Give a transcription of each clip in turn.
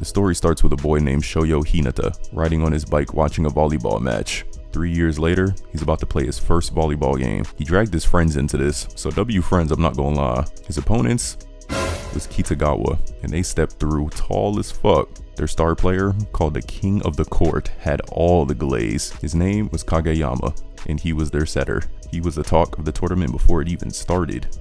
The story starts with a boy named Shoyo Hinata riding on his bike watching a volleyball match. 3 years later, he's about to play his first volleyball game. He dragged his friends into this, so W friends, I'm not gonna lie. His opponents was Kitagawa, and they stepped through tall as fuck. Their star player, called the King of the Court, had all the glaze. His name was Kageyama, and he was their setter. He was the talk of the tournament before it even started.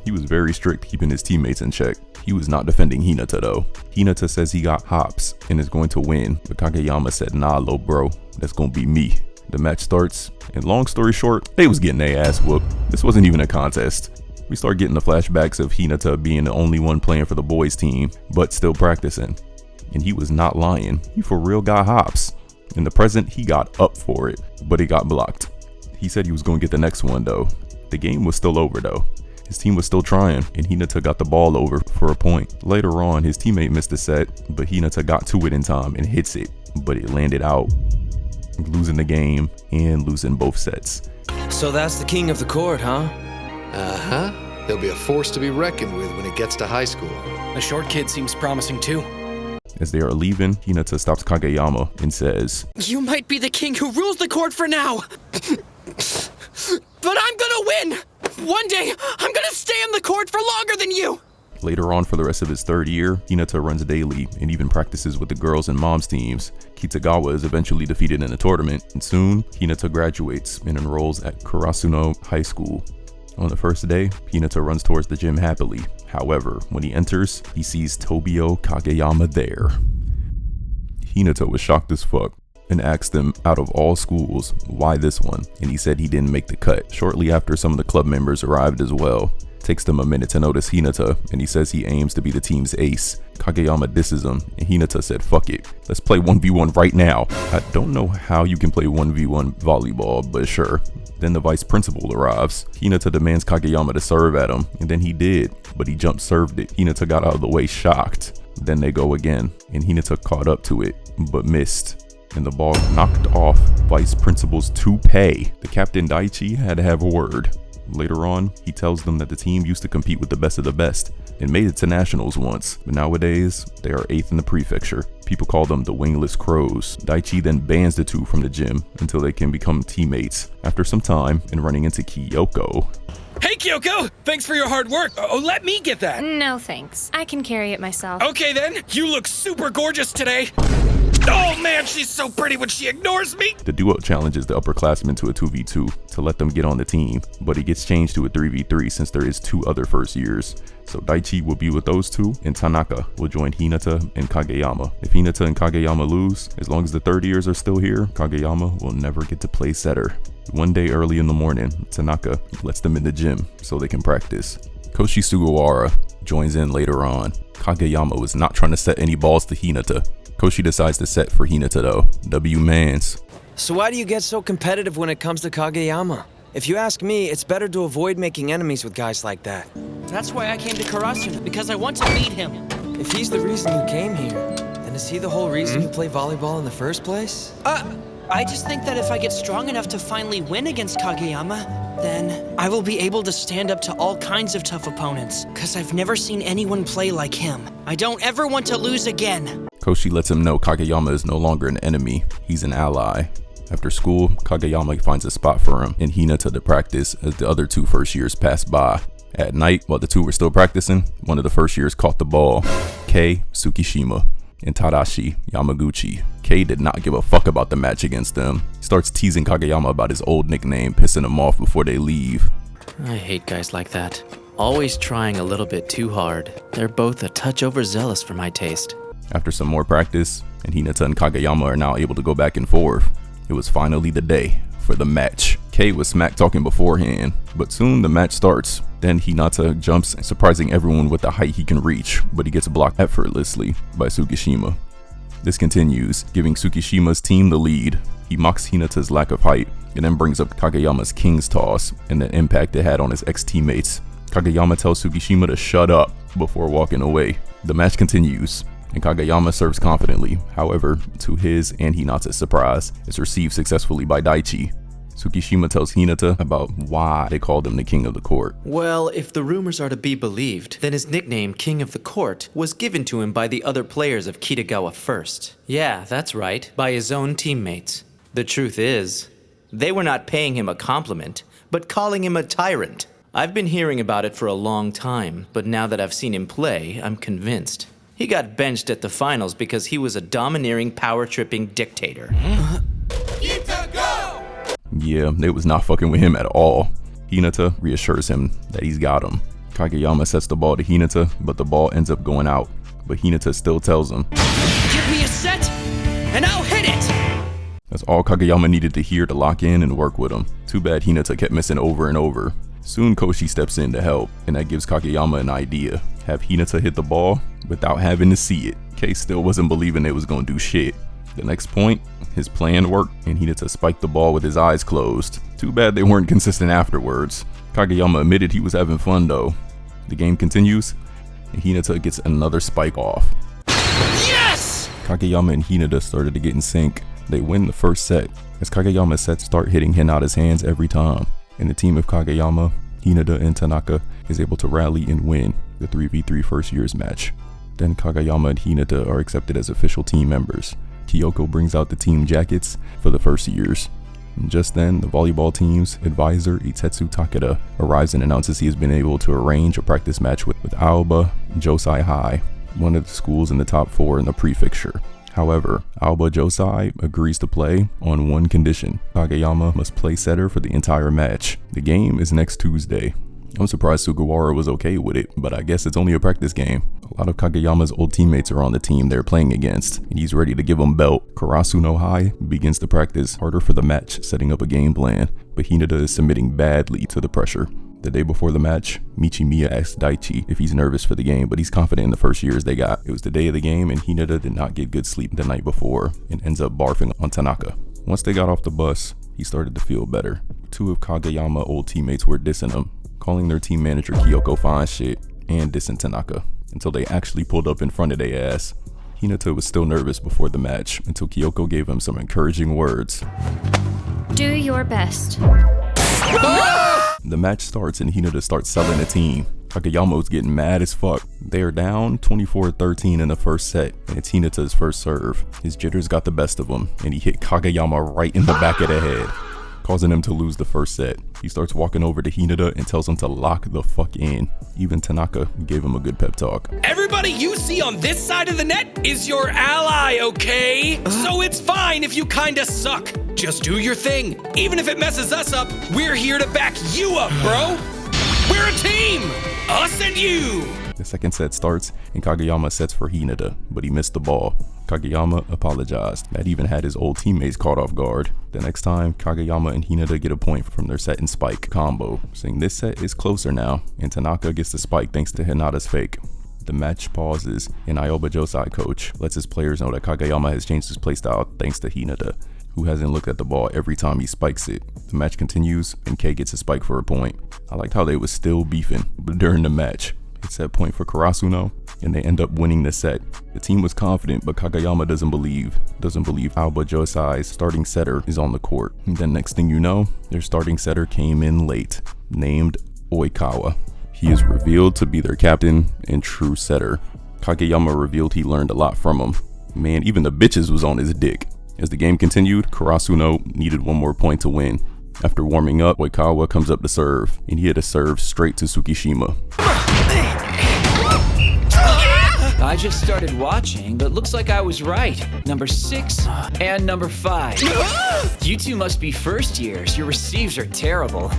He was very strict keeping his teammates in check. He was not defending Hinata though. Hinata says he got hops and is going to win, but Kageyama said, nah, low bro, that's gonna be me. The match starts, and long story short, they was getting their ass whooped. This wasn't even a contest. We start getting the flashbacks of Hinata being the only one playing for the boys team, but still practicing. And he was not lying. He for real got hops. In the present, he got up for it, but he got blocked. He said he was going to get the next one though. The game was still over though. His team was still trying, and Hinata got the ball over for a point. Later on, his teammate missed a set, but Hinata got to it in time and hits it, but it landed out, losing the game and losing both sets. So that's the King of the Court, huh? Uh-huh. He'll be a force to be reckoned with when it gets to high school. The short kid seems promising too. As they are leaving, Hinata stops Kageyama and says, You might be the king who rules the court for now, but I'm gonna win! One day, I'm gonna stay on the court for longer than you! Later on, for the rest of his third year, Hinata runs daily and even practices with the girls and moms teams. Kitagawa is eventually defeated in the tournament, and soon, Hinata graduates and enrolls at Karasuno High School. On the first day, Hinata runs towards the gym happily. However, when he enters, he sees Tobio Kageyama there. Hinata was shocked as fuck and asked him, out of all schools, why this one? And he said he didn't make the cut. Shortly after, some of the club members arrived as well. Takes them a minute to notice Hinata, and he says he aims to be the team's ace. Kageyama disses him, and Hinata said, fuck it, let's play 1v1 right now. I don't know how you can play 1v1 volleyball, but sure. Then the vice principal arrives. Hinata demands Kageyama to serve at him, and then he did, but he jump served it. Hinata got out of the way shocked. Then they go again, and Hinata caught up to it, but missed, and the ball knocked off vice principal's toupee. The captain Daichi had to have a word. Later on, he tells them that the team used to compete with the best of the best and made it to nationals once, but nowadays they are 8th in the prefecture. People call them the Wingless Crows. Daichi then bans the two from the gym until they can become teammates. After some time and running into Kyoko. Hey, Kyoko! Thanks for your hard work. Oh, let me get that. No thanks. I can carry it myself. Okay then, you look super gorgeous today. Oh man, she's so pretty when she ignores me! The duo challenges the upperclassmen to a 2v2 to let them get on the team, but it gets changed to a 3v3 since there is 2 other first years. So Daichi will be with those two, and Tanaka will join Hinata and Kageyama. If Hinata and Kageyama lose, as long as the third years are still here, Kageyama will never get to play setter. One day early in the morning, Tanaka lets them in the gym so they can practice. Koshi Sugawara joins in later on. Kageyama was not trying to set any balls to Hinata. Koshi decides to set for Hinata though. W mans. So why do you get so competitive when it comes to Kageyama? If you ask me, it's better to avoid making enemies with guys like that. That's why I came to Karasuno, because I want to meet him. If he's the reason you came here, then is he the whole reason you play volleyball in the first place? I just think that if I get strong enough to finally win against Kageyama, then I will be able to stand up to all kinds of tough opponents, because I've never seen anyone play like him. I don't ever want to lose again. Koshi lets him know Kageyama is no longer an enemy, he's an ally. After school, Kageyama finds a spot for him and Hinata to practice as the other 2 first years pass by. At night, while the 2 were still practicing, one of the first years caught the ball. Kei Tsukishima and Tadashi Yamaguchi. Kei did not give a fuck about the match against them. He starts teasing Kageyama about his old nickname, pissing him off before they leave. I hate guys like that. Always trying a little bit too hard. They're both a touch overzealous for my taste. After some more practice, and Hinata and Kageyama are now able to go back and forth, it was finally the day for the match. Kei was smack talking beforehand, but soon the match starts. Then Hinata jumps, surprising everyone with the height he can reach, but he gets blocked effortlessly by Tsukishima. This continues, giving Tsukishima's team the lead. He mocks Hinata's lack of height, and then brings up Kageyama's King's Toss and the impact it had on his ex-teammates. Kageyama tells Tsukishima to shut up before walking away. The match continues, and Kageyama serves confidently. However, to his and Hinata's surprise, it's received successfully by Daichi. Tsukishima tells Hinata about why they called him the king of the court. Well, if the rumors are to be believed, then his nickname, King of the Court, was given to him by the other players of Kitagawa first. Yeah, that's right, by his own teammates. The truth is, they were not paying him a compliment, but calling him a tyrant. I've been hearing about it for a long time, but now that I've seen him play, I'm convinced. He got benched at the finals because he was a domineering, power-tripping dictator. Yeah, they was not fucking with him at all. Hinata reassures him that he's got him. Kageyama sets the ball to Hinata, but the ball ends up going out. But Hinata still tells him, Give me a set, and I'll hit it! That's all Kageyama needed to hear to lock in and work with him. Too bad Hinata kept missing over and over. Soon Koshi steps in to help, and that gives Kageyama an idea. Have Hinata hit the ball without having to see it. Kei still wasn't believing it was gonna do shit. The next point, his plan worked, and Hinata spiked the ball with his eyes closed. Too bad they weren't consistent afterwards. Kageyama admitted he was having fun though. The game continues, and Hinata gets another spike off. Yes! Kageyama and Hinata started to get in sync. They win the first set, as Kageyama's sets start hitting Hinata's hands every time. And the team of Kageyama, Hinata, and Tanaka is able to rally and win the 3v3 first year's match. Then Kageyama and Hinata are accepted as official team members. Kyoko brings out the team jackets for the first years. And just then, the volleyball team's advisor, Itetsu Takeda, arrives and announces he has been able to arrange a practice match with Aoba Josai High, one of the schools in the top 4 in the prefecture. However, Aoba Josai agrees to play on one condition. Kageyama must play setter for the entire match. The game is next Tuesday. I'm surprised Sugawara was okay with it, but I guess it's only a practice game. A lot of Kageyama's old teammates are on the team they're playing against, and he's ready to give them belt. Karasu no Hai begins to practice harder for the match, setting up a game plan, but Hinata is submitting badly to the pressure. The day before the match, Michimiya asks Daichi if he's nervous for the game, but he's confident in the first years they got. It was the day of the game, and Hinata did not get good sleep the night before, and ends up barfing on Tanaka. Once they got off the bus, he started to feel better. 2 of Kageyama's old teammates were dissing him, calling their team manager Kyoko fine shit, and dissing Tanaka, until they actually pulled up in front of their ass. Hinata was still nervous before the match, until Kyoko gave him some encouraging words. Do your best. The match starts and Hinata starts selling the team. Kageyama's getting mad as fuck. They are down 24-13 in the first set, and it's Hinata's first serve. His jitters got the best of him, and he hit Kageyama right in the back of the head, causing him to lose the first set. He starts walking over to Hinata and tells him to lock the fuck in. Even Tanaka gave him a good pep talk. Everybody you see on this side of the net is your ally, okay? So it's fine if you kinda suck. Just do your thing. Even if it messes us up, we're here to back you up, bro. We're a team! Us and you! The second set starts and Kageyama sets for Hinata, but he missed the ball. Kageyama apologized. That even had his old teammates caught off guard. The next time, Kageyama and Hinata get a point from their set and spike combo, saying this set is closer now, and Tanaka gets the spike thanks to Hinata's fake. The match pauses, and Aoba Josai coach lets his players know that Kageyama has changed his playstyle thanks to Hinata, who hasn't looked at the ball every time he spikes it. The match continues, and Kei gets a spike for a point. I liked how they was still beefing, but during the match, it's that point for Karasuno, and they end up winning the set. The team was confident, but Kageyama doesn't believe Aoba Josai's starting setter is on the court. And then next thing you know, their starting setter came in late, named Oikawa. He is revealed to be their captain and true setter. Kageyama revealed he learned a lot from him. Man, even the bitches was on his dick. As the game continued, Karasuno needed one more point to win. After warming up, Oikawa comes up to serve, and he hit a serve straight to Tsukishima. I just started watching, but looks like I was right. Number 6 and number 5. You two must be first years. Your receives are terrible.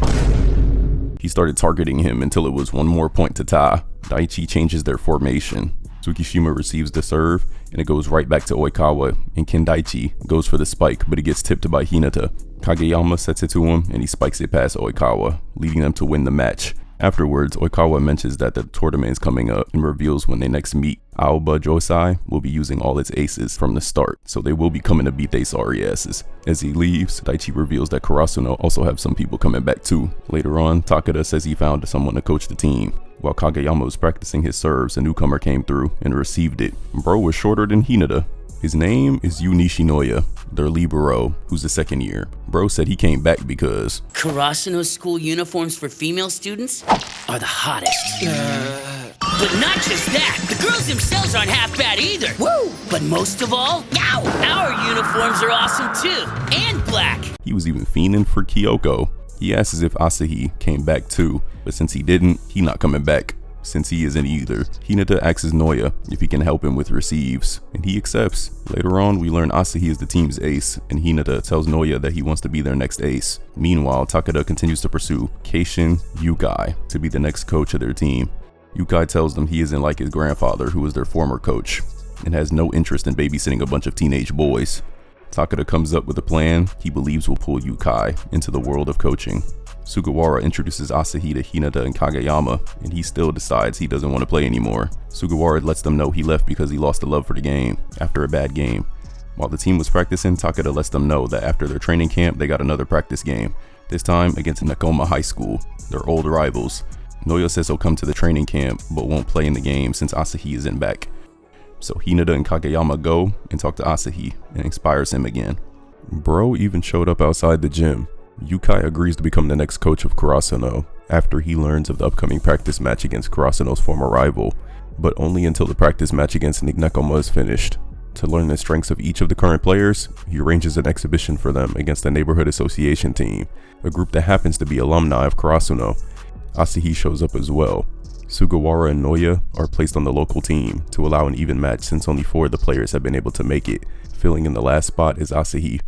He started targeting him until it was one more point to tie. Daichi changes their formation. Tsukishima receives the serve, and it goes right back to Oikawa, and Kendaichi goes for the spike, but it gets tipped by Hinata. Kageyama sets it to him, and he spikes it past Oikawa, leading them to win the match. Afterwards, Oikawa mentions that the tournament is coming up and reveals when they next meet, Aoba Josai will be using all its aces from the start, so they will be coming to beat they sorry asses. As he leaves, Daichi reveals that Karasuno also have some people coming back too. Later on, Takeda says he found someone to coach the team. While Kageyama was practicing his serves, a newcomer came through and received it. Bro was shorter than Hinata, His name is Yu Nishinoya, their libero, who's the second year. Bro said he came back because Karasuno's school uniforms for female students are the hottest. But not just that, the girls themselves aren't half bad either. Woo! But most of all, our uniforms are awesome too, and black. he was even fiending for Kyoko. He asks if Asahi came back too, but since he didn't, he not coming back. Since he isn't either, Hinata asks Noya if he can help him with receives, and he accepts. Later on, we learn Asahi is the team's ace, and Hinata tells Noya that he wants to be their next ace. Meanwhile, Takada continues to pursue Keishin Yukai to be the next coach of their team. Yukai tells them he isn't like his grandfather, who was their former coach, and has no interest in babysitting a bunch of teenage boys. Takada comes up with a plan he believes will pull Yukai into the world of coaching. Sugawara introduces Asahi to Hinata and Kageyama, and he still decides he doesn't want to play anymore. Sugawara lets them know he left because he lost the love for the game after a bad game. While the team was practicing, Takada lets them know that after their training camp, they got another practice game, this time against Nekoma High School, their old rivals. Noya says he'll come to the training camp, but won't play in the game since Asahi isn't back. So Hinata and Kageyama go and talk to Asahi and inspires him again. Bro even showed up outside the gym. Yukai agrees to become the next coach of Karasuno after he learns of the upcoming practice match against Karasuno's former rival, but only until the practice match against Nekoma is finished. To learn the strengths of each of the current players, he arranges an exhibition for them against the Neighborhood Association team, a group that happens to be alumni of Karasuno. Asahi shows up as well. Sugawara and Noya are placed on the local team to allow an even match since only 4 of the players have been able to make it. Filling in the last spot is Asahi.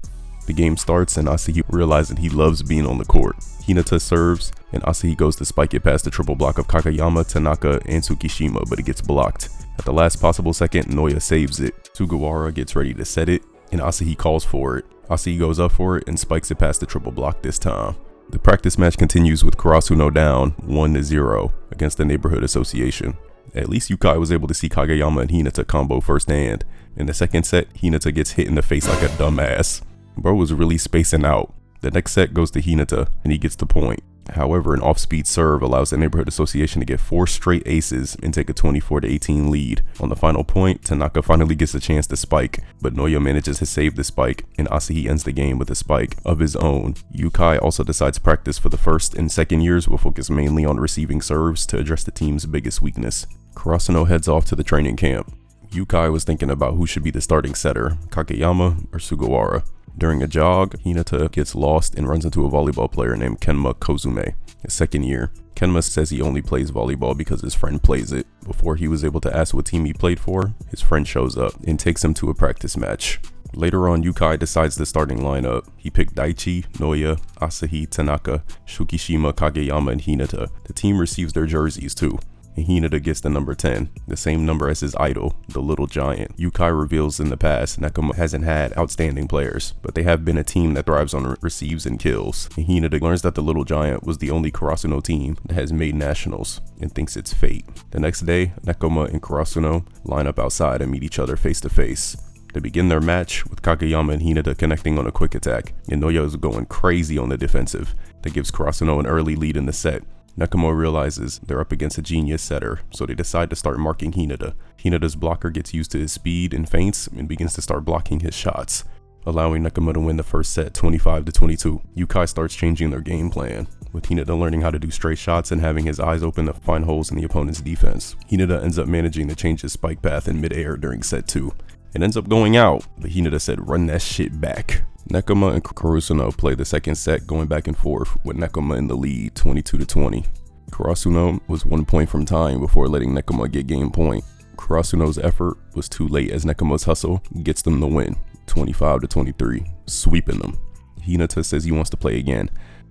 The game starts and Asahi realizes he loves being on the court. Hinata serves and Asahi goes to spike it past the triple block of Kageyama, Tanaka, and Tsukishima, but it gets blocked. At the last possible second, Noya saves it. Sugawara gets ready to set it and Asahi calls for it. Asahi goes up for it and spikes it past the triple block this time. The practice match continues with Karasuno down 1-0 against the Neighborhood Association. At least Yukai was able to see Kageyama and Hinata combo firsthand. In the second set, Hinata gets hit in the face like a dumbass. Bro was really spacing out. The next set goes to Hinata and he gets the point. However, an off-speed serve allows the Neighborhood Association to get 4 straight aces and take a 24-18 lead. On the final point, Tanaka finally gets a chance to spike, but Noya manages to save the spike and Asahi ends the game with a spike of his own. Yukai also decides practice for the first and second years will focus mainly on receiving serves to address the team's biggest weakness. Karasuno heads off to the training camp. Yukai was thinking about who should be the starting setter, Kageyama or Sugawara. During a jog, Hinata gets lost and runs into a volleyball player named Kenma Kozume, his second year. Kenma says he only plays volleyball because his friend plays it. Before he was able to ask what team he played for, his friend shows up and takes him to a practice match. Later on, Yukai decides the starting lineup. He picked Daichi, Noya, Asahi, Tanaka, Tsukishima, Kageyama, and Hinata. The team receives their jerseys too. And Hinata gets the number 10, the same number as his idol, the Little Giant. Yukai reveals in the past Nekoma hasn't had outstanding players, but they have been a team that thrives on receives and kills. And Hinata learns that the Little Giant was the only Karasuno team that has made nationals and thinks it's fate. The next day, Nekoma and Karasuno line up outside and meet each other face to face. They begin their match with Kageyama and Hinata connecting on a quick attack, and Noya is going crazy on the defensive. That gives Karasuno an early lead in the set. Nekoma realizes they're up against a genius setter, so they decide to start marking Hinata. Hinata's blocker gets used to his speed and feints and begins to start blocking his shots, allowing Nekoma to win the first set 25-22. Yukai starts changing their game plan, with Hinata learning how to do straight shots and having his eyes open to find holes in the opponent's defense. Hinata ends up managing to change his spike path in mid-air during set 2. It ends up going out, but Hinata said run that shit back. Nekoma and Karasuno play the second set, going back and forth with Nekoma in the lead 22-20. Karasuno was 1 point from tying before letting Nekoma get game point. Karasuno's effort was too late as Nekoma's hustle gets them the win 25-23, sweeping them. Hinata says he wants to play again,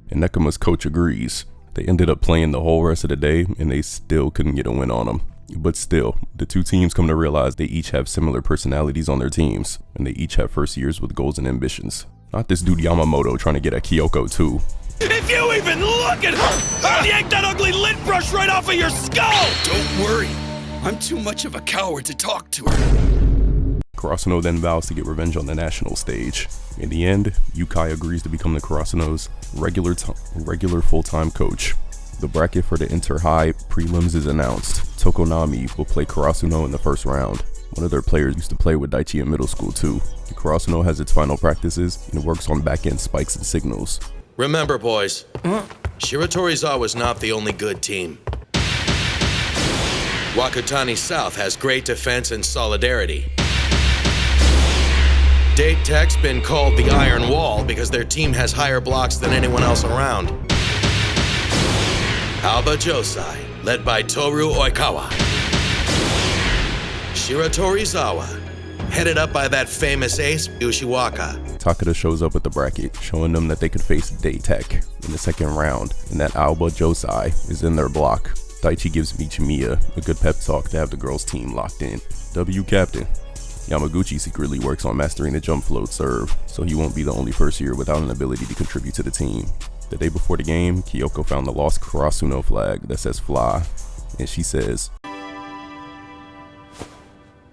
and Nekoma's coach agrees. They ended up playing the whole rest of the day and they still couldn't get a win on them. But still, the two teams come to realize they each have similar personalities on their teams, and they each have first years with goals and ambitions. Not this dude Yamamoto trying to get at Kyoko too. If you even look at her, I'll yank that ugly lint brush right off of your skull! Don't worry, I'm too much of a coward to talk to her. Karasuno then vows to get revenge on the national stage. In the end, Yukai agrees to become the Karasuno's regular full-time coach. The bracket for the Inter-High prelims is announced. Tokonami will play Karasuno in the first round, One of their players used to play with Daichi in middle school too. Karasuno has its final practices and it works on back-end spikes and signals. Remember, boys, Shiratorizawa was not the only good team. Wakutani South has great defense and solidarity. Date Tech's been called the Iron Wall because their team has higher blocks than anyone else around. Alba Josai, led by Toru Oikawa. Shiratorizawa, headed up by that famous ace, Yoshiwaka. Takada shows up with the bracket, showing them that they could face Date Tech in the second round, and that Alba Josai is in their block. Daichi gives Michimiya a good pep talk to have the girls' team locked in. W captain. Yamaguchi secretly works on mastering the jump float serve, so he won't be the only first year without an ability to contribute to the team. The day before the game, Kyoko found the lost Karasuno flag that says fly, and she says,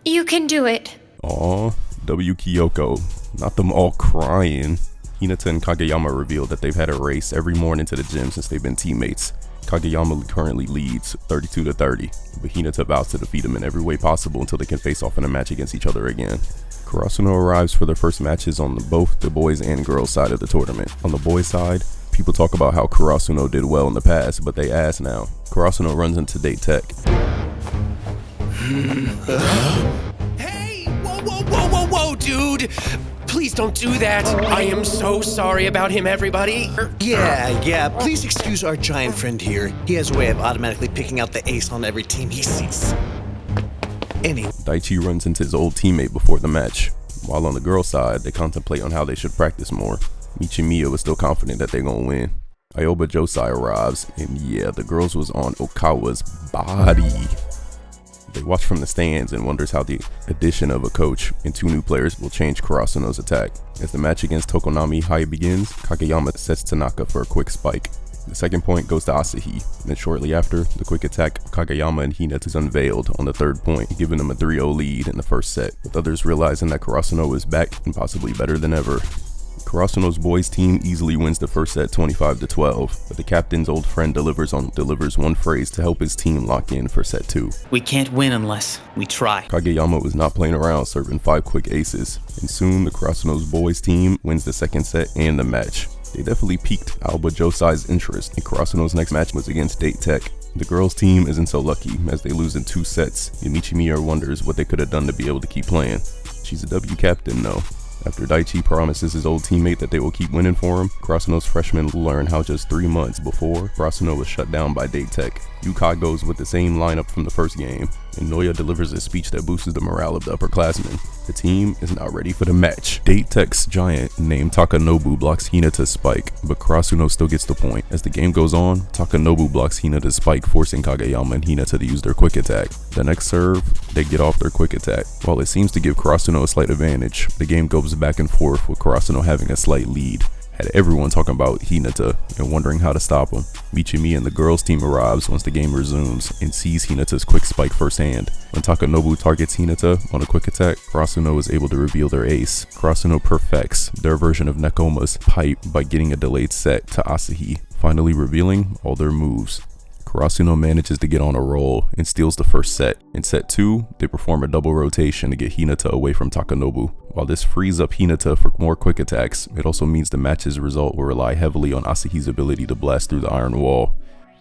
You can do it. Aw, W Kyoko, not them all crying. Hinata and Kageyama revealed that they've had a race every morning to the gym since they've been teammates. Kageyama currently leads 32-30, but Hinata vows to defeat him in every way possible until they can face off in a match against each other again. Karasuno arrives for their first matches on both the boys and girls side of the tournament. On the boys side, people talk about how Karasuno did well in the past, but they ask now. Karasuno runs into Date Tech. Hey! Whoa, dude! Please don't do that! I am so sorry about him, everybody! Yeah, please excuse our giant friend here. He has a way of automatically picking out the ace on every team he sees. Daichi runs into his old teammate before the match. While on the girls' side, they contemplate on how they should practice more. Michimiya was still confident that they're gonna win. Aoba Josai arrives, and yeah, the girls was on Okawa's body. They watch from the stands and wonders how the addition of a coach and two new players will change Karasuno's attack. As the match against Tokonami High begins, Kageyama sets Tanaka for a quick spike. The second point goes to Asahi, and then shortly after, the quick attack Kageyama and Hinata is unveiled on the third point, giving them a 3-0 lead in the first set, with others realizing that Karasuno is back and possibly better than ever. Karasuno's boys team easily wins the first set 25-12, but the captain's old friend delivers one phrase to help his team lock in for set 2. We can't win unless we try. Kageyama was not playing around, serving 5 quick aces, and soon the Karasuno's boys team wins the second set and the match. They definitely piqued Alba Josai's interest, and Karasuno's next match was against Date Tech. The girls' team isn't so lucky, as they lose in 2 sets, and Michimiya wonders what they could have done to be able to keep playing. She's a W captain though. After Daichi promises his old teammate that they will keep winning for him, Karasuno's freshmen learn how just 3 months before, Karasuno was shut down by Date Tech. Yukai goes with the same lineup from the first game, and Noya delivers a speech that boosts the morale of the upperclassmen. The team is now ready for the match. Date Tech's giant named Takanobu blocks Hinata's spike, but Karasuno still gets the point. As the game goes on, Takanobu blocks Hinata's spike, forcing Kageyama and Hinata to use their quick attack. The next serve, they get off their quick attack. While it seems to give Karasuno a slight advantage, the game goes back and forth with Karasuno having a slight lead. Had everyone talking about Hinata and wondering how to stop him. Michimiya and the girls team arrives once the game resumes and sees Hinata's quick spike firsthand. When Takanobu targets Hinata on a quick attack, Karasuno is able to reveal their ace. Karasuno perfects their version of Nekoma's pipe by getting a delayed set to Asahi, finally revealing all their moves. Karasuno manages to get on a roll and steals the first set. In set 2, they perform a double rotation to get Hinata away from Takanobu. While this frees up Hinata for more quick attacks, it also means the match's result will rely heavily on Asahi's ability to blast through the iron wall.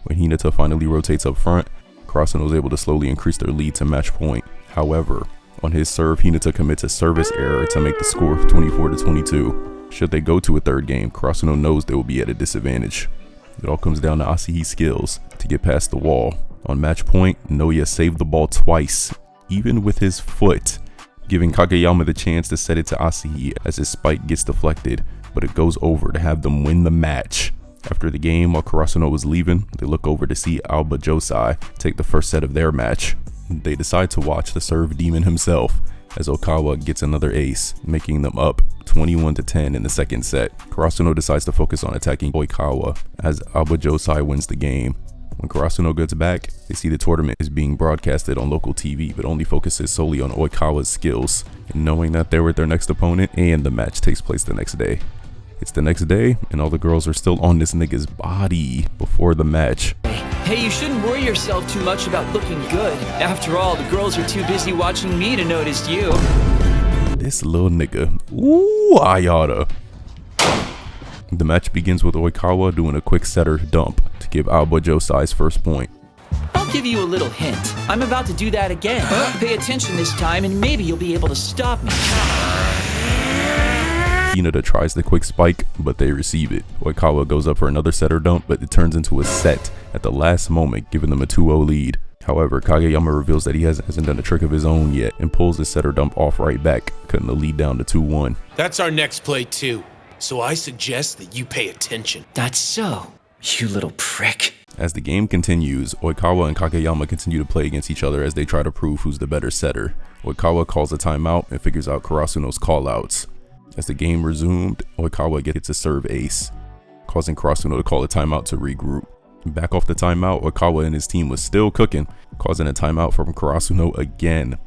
When Hinata finally rotates up front, Karasuno is able to slowly increase their lead to match point. However, on his serve, Hinata commits a service error to make the score 24-22. Should they go to a third game, Karasuno knows they will be at a disadvantage. It all comes down to Asahi's skills to get past the wall. On match point, Noya saved the ball twice, even with his foot, giving Kageyama the chance to set it to Asahi as his spike gets deflected, but it goes over to have them win the match. After the game, while Karasuno was leaving, they look over to see Alba Josai take the first set of their match. They decide to watch the serve demon himself, as Okawa gets another ace, making them up 21-10 in the second set. Karasuno decides to focus on attacking Oikawa as Alba Josai wins the game. When Karasuno gets back, they see the tournament is being broadcasted on local TV, but only focuses solely on Oikawa's skills, and knowing that they're with their next opponent and the match takes place the next day. It's the next day, and all the girls are still on this nigga's body before the match. Hey, you shouldn't worry yourself too much about looking good. After all, the girls are too busy watching me to notice you. This little nigga. Ooh, I oughta. The match begins with Oikawa doing a quick setter dump to give Aoba Josai's first point. I'll give you a little hint. I'm about to do that again. Pay attention this time and maybe you'll be able to stop me. Hinata tries the quick spike, but they receive it. Oikawa goes up for another setter dump, but it turns into a set at the last moment, giving them a 2-0 lead. However, Kageyama reveals that he hasn't done a trick of his own yet and pulls the setter dump off right back, cutting the lead down to 2-1. That's our next play too, so I suggest that you pay attention. That's so, you little prick. As the game continues, Oikawa and Kageyama continue to play against each other as they try to prove who's the better setter. Oikawa calls a timeout and figures out Karasuno's callouts. As the game resumed, Oikawa gets a serve ace, causing Karasuno to call a timeout to regroup. Back off the timeout, Oikawa and his team was still cooking, causing a timeout from Karasuno again.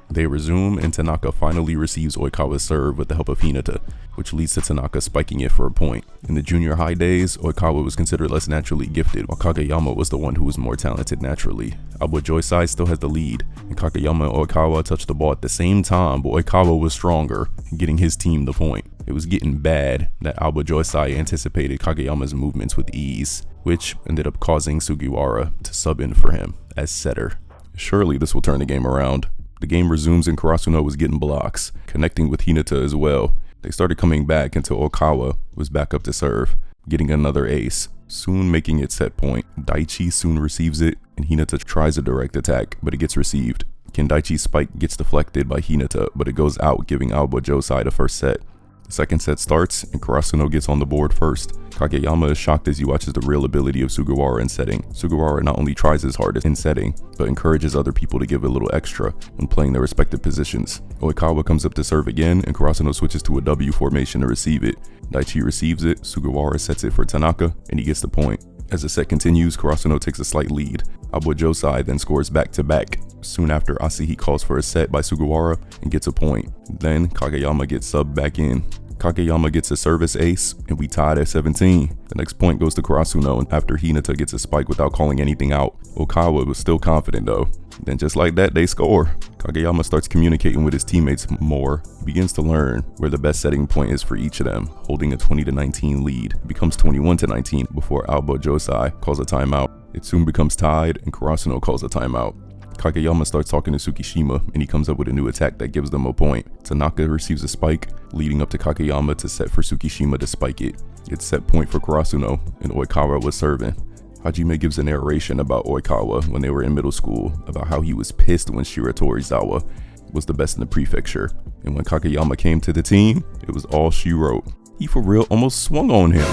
They resume, and Tanaka finally receives Oikawa's serve with the help of Hinata, which leads to Tanaka spiking it for a point. In the junior high days, Oikawa was considered less naturally gifted, while Kageyama was the one who was more talented naturally. Aoba Josai still has the lead, and Kageyama and Oikawa touched the ball at the same time, but Oikawa was stronger, getting his team the point. It was getting bad that Aoba Josai anticipated Kageyama's movements with ease, which ended up causing Sugiwara to sub in for him as setter. Surely this will turn the game around. The game resumes and Karasuno was getting blocks, connecting with Hinata as well. They started coming back until Oikawa was back up to serve, getting another ace, soon making it set point. Daichi soon receives it, and Hinata tries a direct attack, but it gets received. Kendaichi's spike gets deflected by Hinata, but it goes out, giving Aoba Josai the first set. The second set starts, and Karasuno gets on the board first. Kageyama is shocked as he watches the real ability of Sugawara in setting. Sugawara not only tries his hardest in setting, but encourages other people to give a little extra when playing their respective positions. Oikawa comes up to serve again, and Karasuno switches to a W formation to receive it. Daichi receives it, Sugawara sets it for Tanaka, and he gets the point. As the set continues, Karasuno takes a slight lead. Aoba Josai then scores back-to-back. Soon after, Asahi calls for a set by Sugawara and gets a point. Then Kageyama gets subbed back in. Kageyama gets a service ace, and we tied at 17. The next point goes to Karasuno, and after Hinata gets a spike without calling anything out. Oikawa was still confident though. Then just like that, they score. Kageyama starts communicating with his teammates more. He begins to learn where the best setting point is for each of them, holding a 20-19 lead. It becomes 21-19 before Aoba Josai calls a timeout. It soon becomes tied, and Karasuno calls a timeout. Kageyama starts talking to Tsukishima, and he comes up with a new attack that gives them a point. Tanaka receives a spike, leading up to Kageyama to set for Tsukishima to spike it. It's set point for Karasuno, and Oikawa was serving. Hajime gives a narration about Oikawa when they were in middle school, about how he was pissed when Shiratorizawa was the best in the prefecture, and when Kageyama came to the team, it was all she wrote. He for real almost swung on him,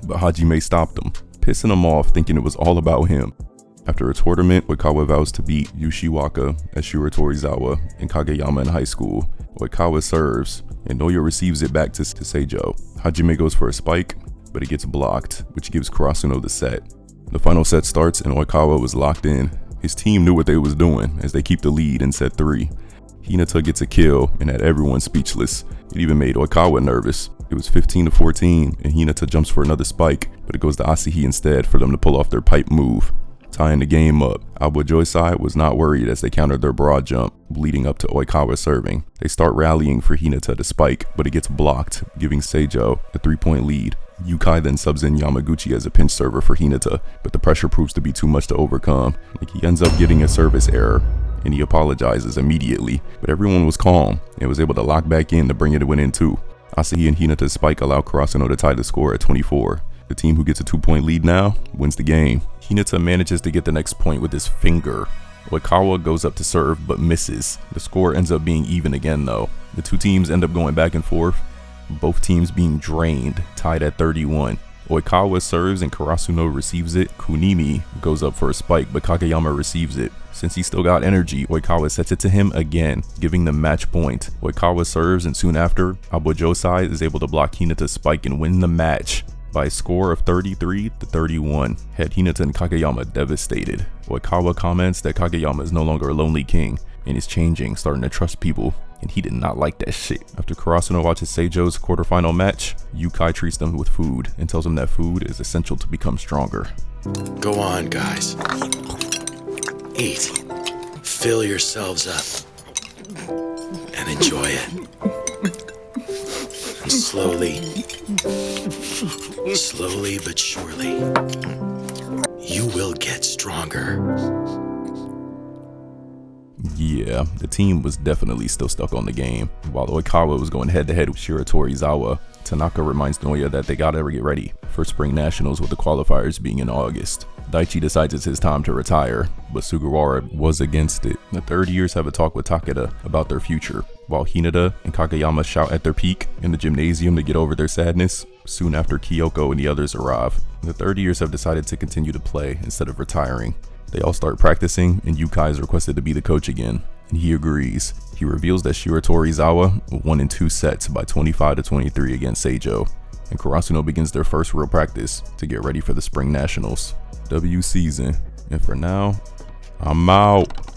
but Hajime stopped him, pissing him off thinking it was all about him. After a tournament, Oikawa vows to beat Yoshiwaka as Shiratorizawa and Kageyama in high school. Oikawa serves, and Noya receives it back to Seijo. Hajime goes for a spike, but it gets blocked, which gives Karasuno the set. The final set starts, and Oikawa was locked in. His team knew what they was doing as they keep the lead in set 3. Hinata gets a kill and had everyone speechless. It even made Oikawa nervous. It was 15-14, and Hinata jumps for another spike, but it goes to Asahi instead for them to pull off their pipe move, tying the game up. Aoba Josai was not worried as they countered their broad jump, leading up to Oikawa serving. They start rallying for Hinata to spike, but it gets blocked, giving Seijo a 3-point lead. Yukai then subs in Yamaguchi as a pinch server for Hinata, but the pressure proves to be too much to overcome. He ends up getting a service error, and he apologizes immediately, but everyone was calm and was able to lock back in to bring it in too. Asahi and Hinata's spike allow Karasuno to tie the score at 24. The team who gets a 2-point lead now wins the game. Hinata manages to get the next point with his finger. Oikawa goes up to serve but misses. The score ends up being even again though. The two teams end up going back and forth, both teams being drained, tied at 31. Oikawa serves and Karasuno receives it. Kunimi goes up for a spike, but Kageyama receives it. Since he still got energy, Oikawa sets it to him again, giving them match point. Oikawa serves, and soon after, Aoba Josai is able to block Hinata's spike and win the match by a score of 33-31. Had Hinata and Kageyama devastated. Oikawa comments that Kageyama is no longer a lonely king and is changing, starting to trust people. and he did not like that shit. After Karasuno watches Seijo's quarterfinal match, Yukai treats them with food and tells them that food is essential to become stronger. Go on, guys. Eat. Fill yourselves up. And enjoy it. And slowly but surely, you will get stronger. Yeah, the team was definitely still stuck on the game. While Oikawa was going head-to-head with Shiratorizawa, Tanaka reminds Noya that they gotta get ready for Spring Nationals with the qualifiers being in August. Daichi decides it's his time to retire, but Sugawara was against it. The third years have a talk with Takeda about their future. While Hinata and Kageyama shout at their peak in the gymnasium to get over their sadness, soon after Kyoko and the others arrive. The third years have decided to continue to play instead of retiring. They all start practicing, and Yukai is requested to be the coach again, and he agrees. He reveals that Shiratorizawa won in 2 sets by 25-23 against Seijo, and Karasuno begins their first real practice to get ready for the Spring Nationals. W season, and for now, I'm out.